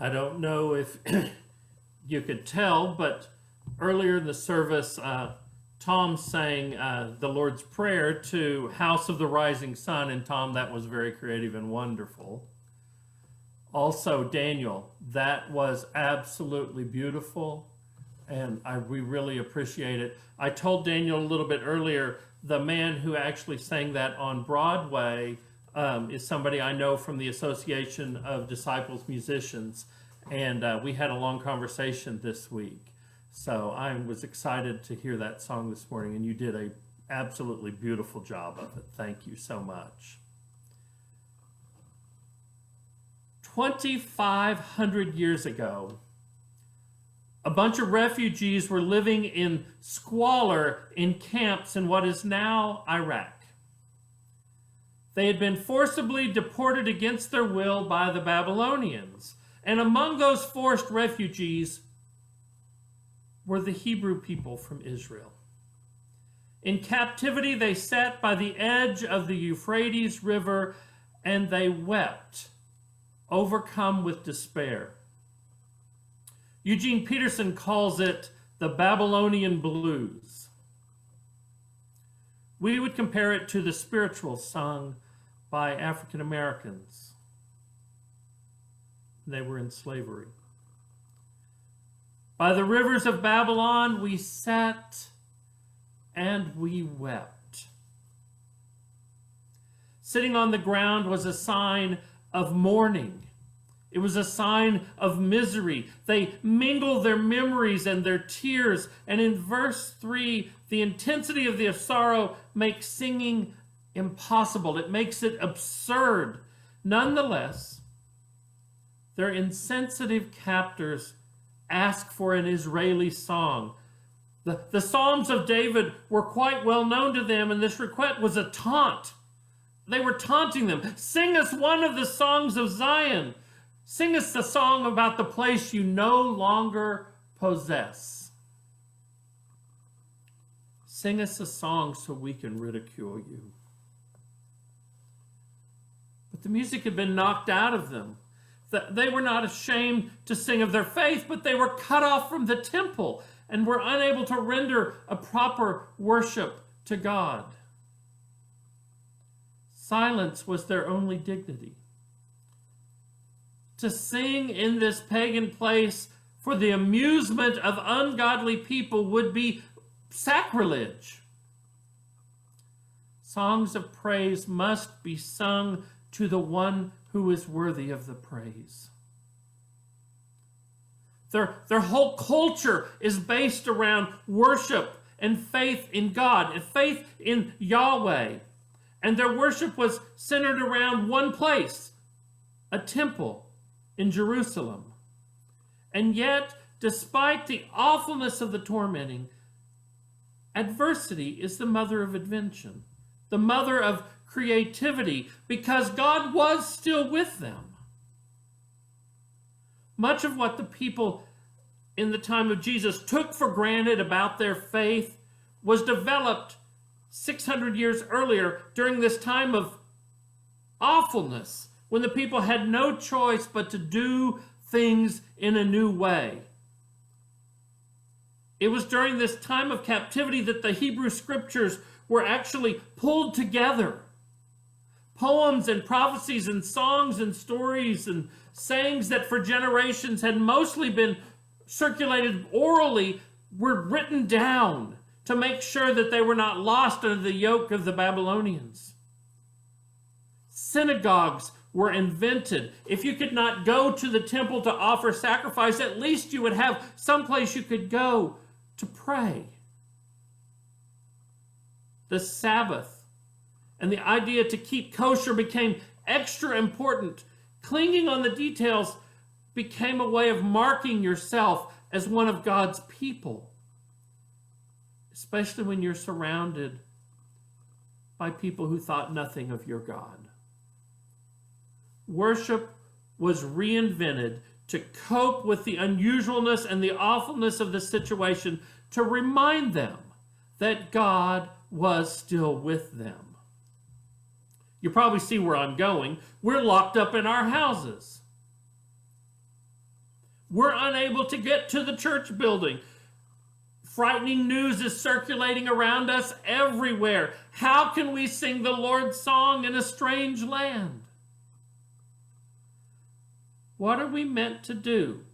I don't know if you could tell, but earlier in the service, Tom sang the Lord's Prayer to House of the Rising Sun, and Tom, that was very creative and wonderful. Also, Daniel, that was absolutely beautiful, and we really appreciate it. I told Daniel a little bit earlier, the man who actually sang that on Broadway is somebody I know from the Association of Disciples Musicians, and we had a long conversation this week. So I was excited to hear that song this morning, and you did a absolutely beautiful job of it. Thank you so much. 2,500 years ago, a bunch of refugees were living in squalor in camps in what is now Iraq. They had been forcibly deported against their will by the Babylonians. And among those forced refugees were the Hebrew people from Israel. In captivity, they sat by the edge of the Euphrates River and they wept, overcome with despair. Eugene Peterson calls it the Babylonian blues. We would compare it to the spirituals sung by African Americans. They were in slavery. By the rivers of Babylon we sat and we wept. Sitting on the ground was a sign of mourning. It was a sign of misery. They mingled their memories and their tears. And in verse 3, the intensity of their sorrow makes singing impossible. It makes it absurd. Nonetheless, their insensitive captors ask for an Israeli song. The Psalms of David were quite well known to them, and this request was a taunt. They were taunting them. Sing us one of the songs of Zion. Sing us the song about the place you no longer possess. Sing us a song so we can ridicule you. But the music had been knocked out of them. They were not ashamed to sing of their faith, but they were cut off from the temple and were unable to render a proper worship to God. Silence was their only dignity. To sing in this pagan place for the amusement of ungodly people would be sacrilege. Songs of praise must be sung to the one who is worthy of the praise. Their whole culture is based around worship and faith in God and faith in Yahweh. And their worship was centered around one place, a temple in Jerusalem. And yet, despite the awfulness of the tormenting, adversity is the mother of invention, the mother of creativity, because God was still with them. Much of what the people in the time of Jesus took for granted about their faith was developed 600 years earlier during this time of awfulness, when the people had no choice but to do things in a new way. It was during this time of captivity that the Hebrew scriptures were actually pulled together. Poems and prophecies and songs and stories and sayings that for generations had mostly been circulated orally were written down to make sure that they were not lost under the yoke of the Babylonians. Synagogues were invented. If you could not go to the temple to offer sacrifice, at least you would have someplace you could go to pray. The Sabbath and the idea to keep kosher became extra important. Clinging on the details became a way of marking yourself as one of God's people, especially when you're surrounded by people who thought nothing of your God. Worship was reinvented to cope with the unusualness and the awfulness of the situation, to remind them that God was still with them. You probably see where I'm going. We're locked up in our houses. We're unable to get to the church building. Frightening news is circulating around us everywhere. How can we sing the Lord's song in a strange land? What are we meant to do?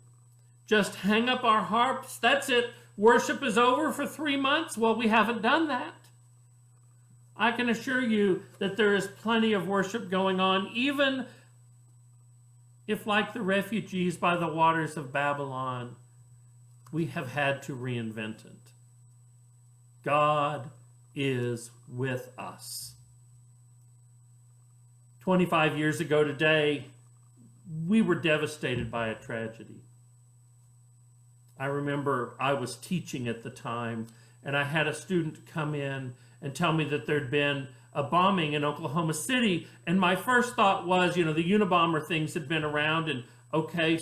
Just hang up our harps? That's it. Worship is over for 3 months? Well, we haven't done that. I can assure you that there is plenty of worship going on, even if, like the refugees by the waters of Babylon, we have had to reinvent it. God is with us. 25 years ago today, we were devastated by a tragedy. I remember I was teaching at the time, and I had a student come in and tell me that there'd been a bombing in Oklahoma City, and my first thought was, the Unabomber things had been around, and okay,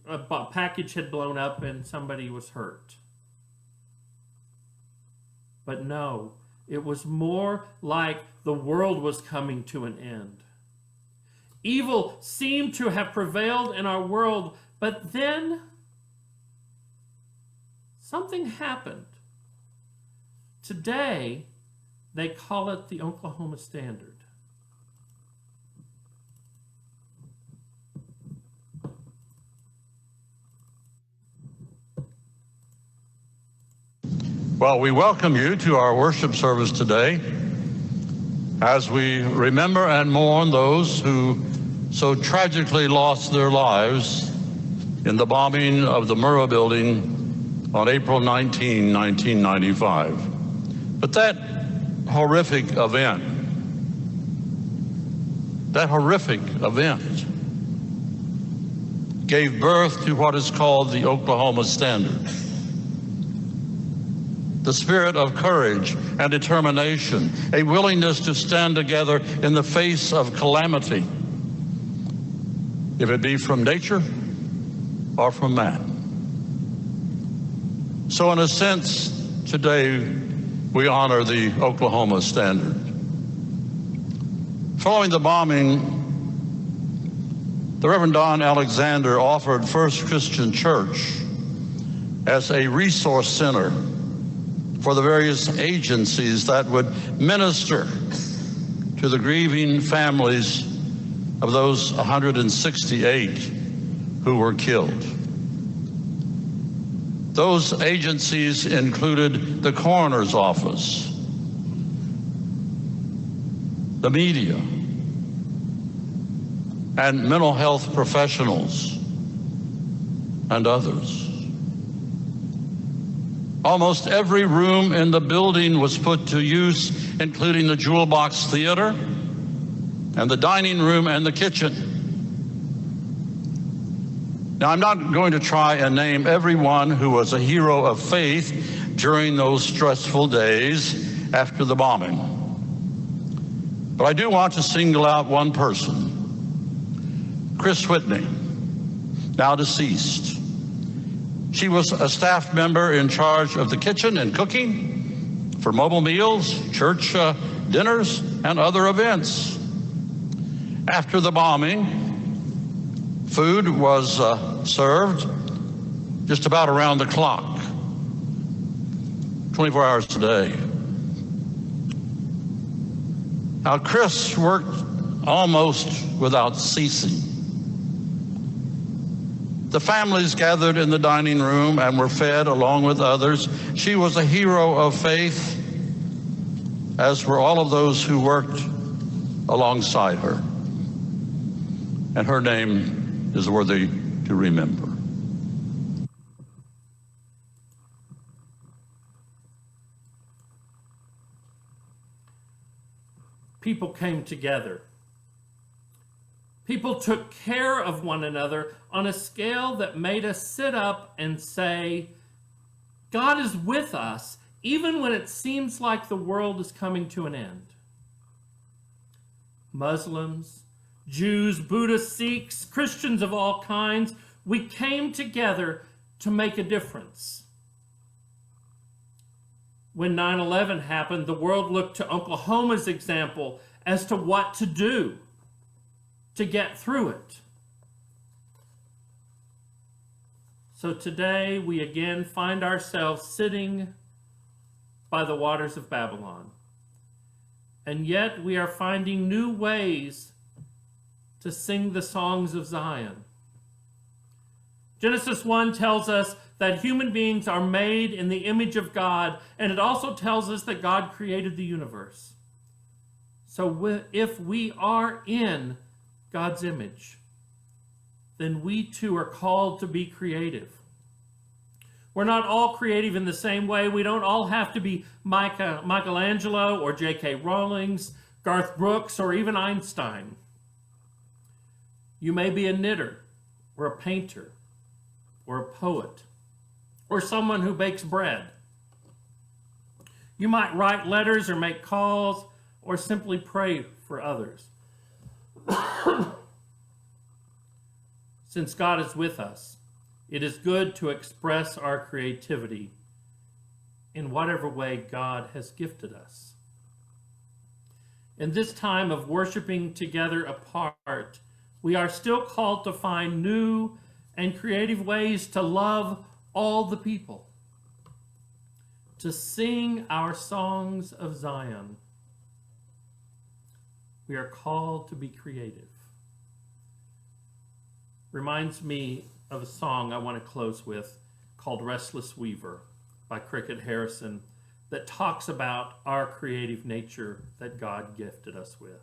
a package had blown up and somebody was hurt. But no, it was more like the world was coming to an end. Evil seemed to have prevailed in our world, but then something happened. Today, they call it the Oklahoma Standard. Well, we welcome you to our worship service today as we remember and mourn those who so tragically lost their lives in the bombing of the Murrah building on April 19, 1995. But that horrific event gave birth to what is called the Oklahoma Standard. The spirit of courage and determination, a willingness to stand together in the face of calamity, if it be from nature or from man. So in a sense, today we honor the Oklahoma Standard. Following the bombing, the Reverend Don Alexander offered First Christian Church as a resource center for the various agencies that would minister to the grieving families of those 168 who were killed. Those agencies included the coroner's office, the media, and mental health professionals, and others. Almost every room in the building was put to use, including the Jewel Box Theater and the dining room and the kitchen. Now, I'm not going to try and name everyone who was a hero of faith during those stressful days after the bombing. But I do want to single out one person, Chris Whitney, now deceased. She was a staff member in charge of the kitchen and cooking for mobile meals, church dinners, and other events. After the bombing, food was served just about around the clock, 24 hours a day. Now, Chris worked almost without ceasing. The families gathered in the dining room and were fed along with others. She was a hero of faith, as were all of those who worked alongside her. And her name is worthy to remember. People came together. People took care of one another on a scale that made us sit up and say, God is with us, even when it seems like the world is coming to an end. Muslims, Jews, Buddhists, Sikhs, Christians of all kinds, we came together to make a difference. When 9/11 happened, the world looked to Oklahoma's example as to what to do to get through it. So today we again find ourselves sitting by the waters of Babylon. And yet we are finding new ways to sing the songs of Zion. Genesis 1 tells us that human beings are made in the image of God, and it also tells us that God created the universe. So if we are in God's image, then we too are called to be creative. We're not all creative in the same way. We don't all have to be Michelangelo or J.K. Rowling's, Garth Brooks, or even Einstein. You may be a knitter, or a painter, or a poet, or someone who bakes bread. You might write letters or make calls, or simply pray for others. Since God is with us, it is good to express our creativity in whatever way God has gifted us. In this time of worshiping together apart, we are still called to find new and creative ways to love all the people, to sing our songs of Zion. We are called to be creative. Reminds me of a song I want to close with called Restless Weaver by Cricket Harrison that talks about our creative nature that God gifted us with.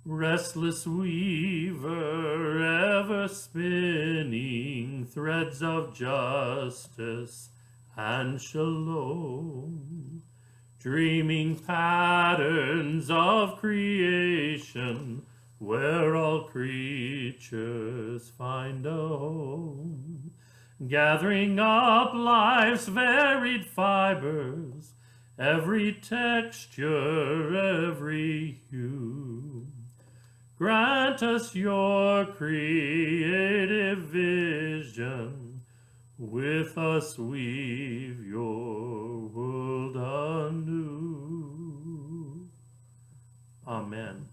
Restless weaver, ever spinning threads of justice and shalom, dreaming patterns of creation where all creatures find a home, gathering up life's varied fibers, every texture, every hue. Grant us your creative vision, with us weave your world anew. Amen.